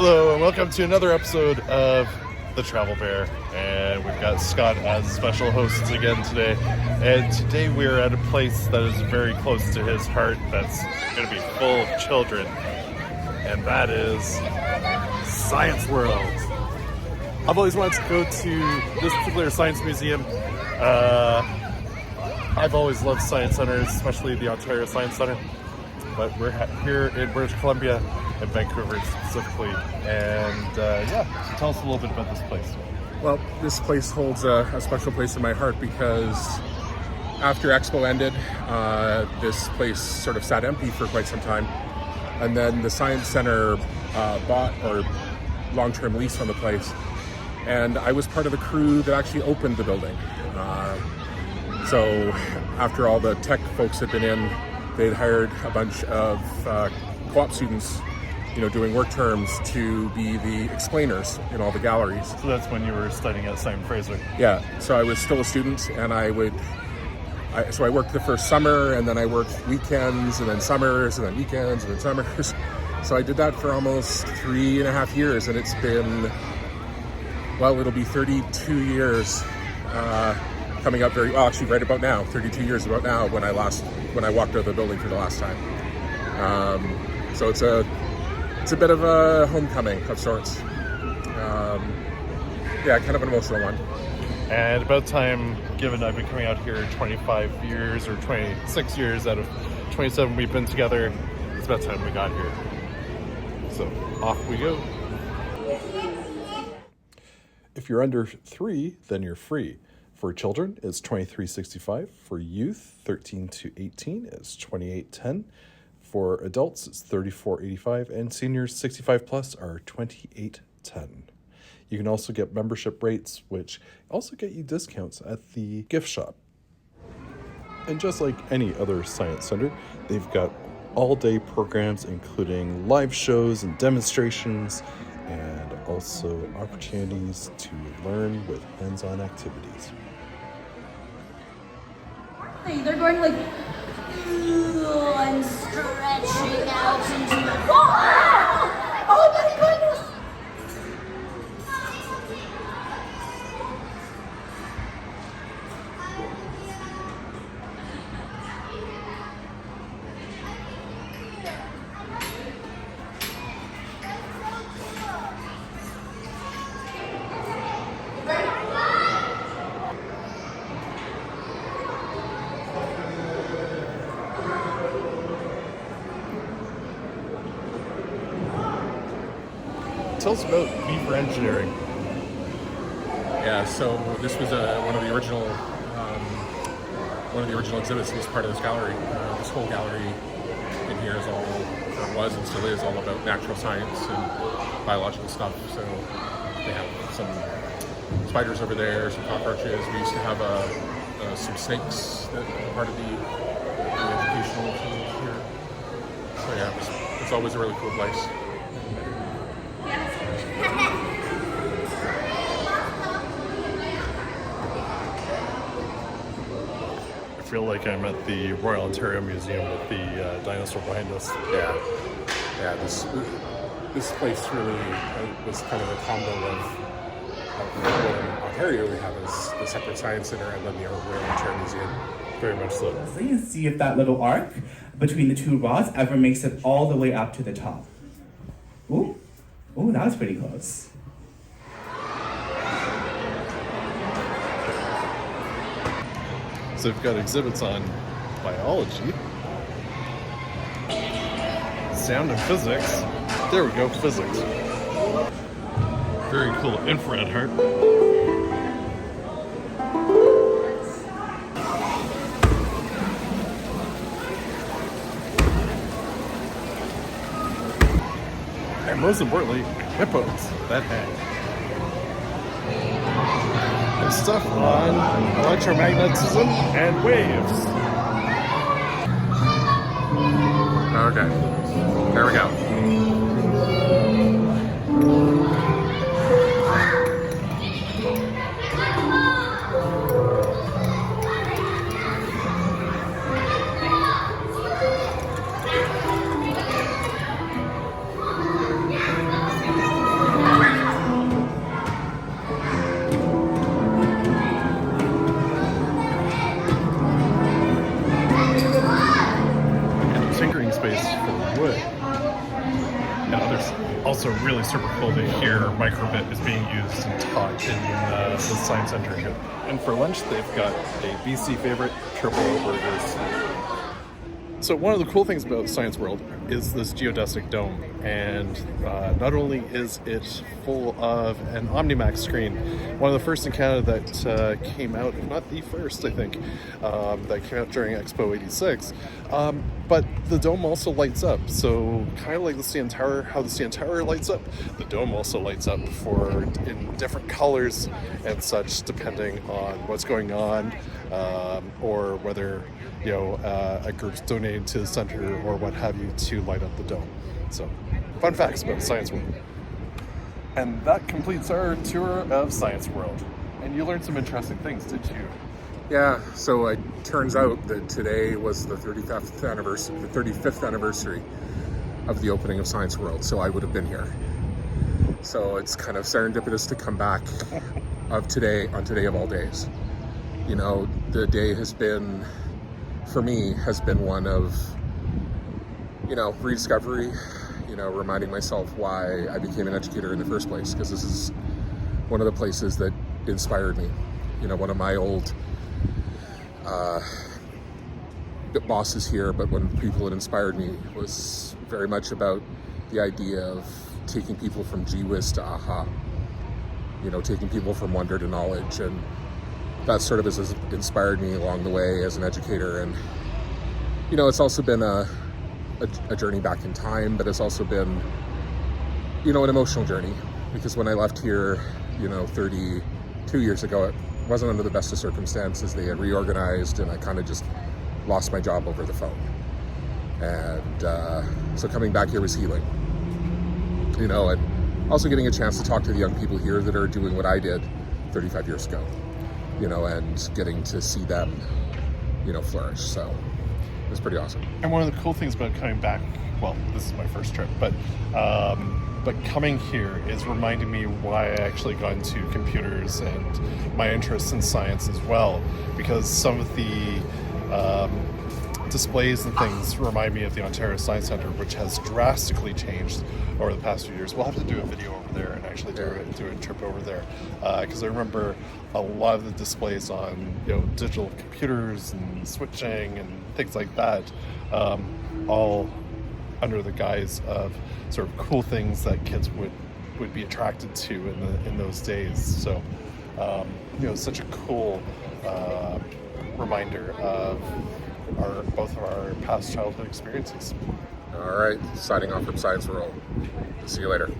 Hello and welcome to another episode of The Travel Bear, and we've got Scott as special hosts again today. And today we're at a place that is very close to his heart that's going to be full of children, and that is Science World. I've always wanted to go to this particular science museum. I've always loved science centers, especially the Ontario Science Centre, but we're here in British Columbia, in Vancouver specifically, and so tell us a little bit about this place. Well, this place holds a special place in my heart because after Expo ended, this place sort of sat empty for quite some time, and then the Science Centre bought or long-term lease on the place, and I was part of the crew that actually opened the building. So after all the tech folks had been in, they'd hired a bunch of co-op students, doing work terms to be the explainers in all the galleries. So that's when you were studying at Simon Fraser? Yeah, so I was still a student, and I worked the first summer, and then I worked weekends, and then summers, and then weekends, and then summers. So I did that for almost 3.5 years, and it's been, it'll be 32 years coming up actually right about now, 32 years about now when I walked out of the building for the last time. So it's a bit of a homecoming of sorts. Kind of an emotional one. And about time, given I've been coming out here 25 years or 26 years out of 27 we've been together, it's about time we got here. So off we go. If you're under 3, then you're free. For children, it's $23.65. For youth, 13 to 18, it's $28.10. For adults, it's $34.85, and seniors 65 plus are $28.10. You can also get membership rates, which also get you discounts at the gift shop. And just like any other science center, they've got all-day programs, including live shows and demonstrations, and also opportunities to learn with hands-on activities. They're going and stretching out into the... Oh my goodness! Tell us about beaver engineering. Yeah, so this was one of the original exhibits. It was part of this gallery. This whole gallery in here is all, or was and still is, all about natural science and biological stuff. So they have some spiders over there, some cockroaches. We used to have some snakes that were part of the educational team here. So yeah, it's always a really cool place. I feel like I'm at the Royal Ontario Museum with the dinosaur behind us. Yeah. This place really was kind of a combo of what in Ontario we have is the separate science center and then the Royal Ontario Museum. Very much so. So you can see if that little arc between the two rods ever makes it all the way up to the top. Ooh, that was pretty close. So we've got exhibits on biology, sound and physics. There we go, physics. Very cool infrared heart. And most importantly, hippos that hang. And stuff on electromagnetism and waves. Okay, there we go. also really super cool to hear microbit is being used and taught in the Science Center here. And for lunch, they've got a BC favorite, triple burgers. So one of the cool things about Science World is this geodesic dome, and not only is it full of an OmniMax screen, one of the first in Canada that came out, if not the first, I think, that came out during Expo 86, but the dome also lights up. So kind of like the CN Tower, how the CN Tower lights up, the dome also lights up in different colors and such, depending on what's going on, or whether a group's donated to the center or what have you to light up the dome. So, fun facts about Science World. And that completes our tour of Science World. And you learned some interesting things, did you? Yeah, so it turns out that today was the 35th anniversary of the opening of Science World, so I would have been here. So it's kind of serendipitous to come back on today of all days. The day has been, for me, one of, rediscovery, reminding myself why I became an educator in the first place, because this is one of the places that inspired me. One of my old bosses here, but one of the people that inspired me was very much about the idea of taking people from gee whiz to aha, taking people from wonder to knowledge, and that sort of has inspired me along the way as an educator. And it's also been a journey back in time, but it's also been an emotional journey, because when I left here 32 years ago, it wasn't under the best of circumstances. They had reorganized and I kind of just lost my job over the phone, and so coming back here was healing, and also getting a chance to talk to the young people here that are doing what I did 35 years ago, and getting to see them, flourish. So it's pretty awesome. And one of the cool things about coming back, well, this is my first trip, but coming here is reminding me why I actually got into computers and my interest in science as well, because some of the displays and things remind me of the Ontario Science Centre, which has drastically changed over the past few years. We'll have to do a video over there and actually do a trip over there, because I remember a lot of the displays on digital computers and switching and things like that, all under the guise of sort of cool things that kids would be attracted to in those days. So such a cool reminder of both of our past childhood experiences. All right, signing off from Science World. See you later.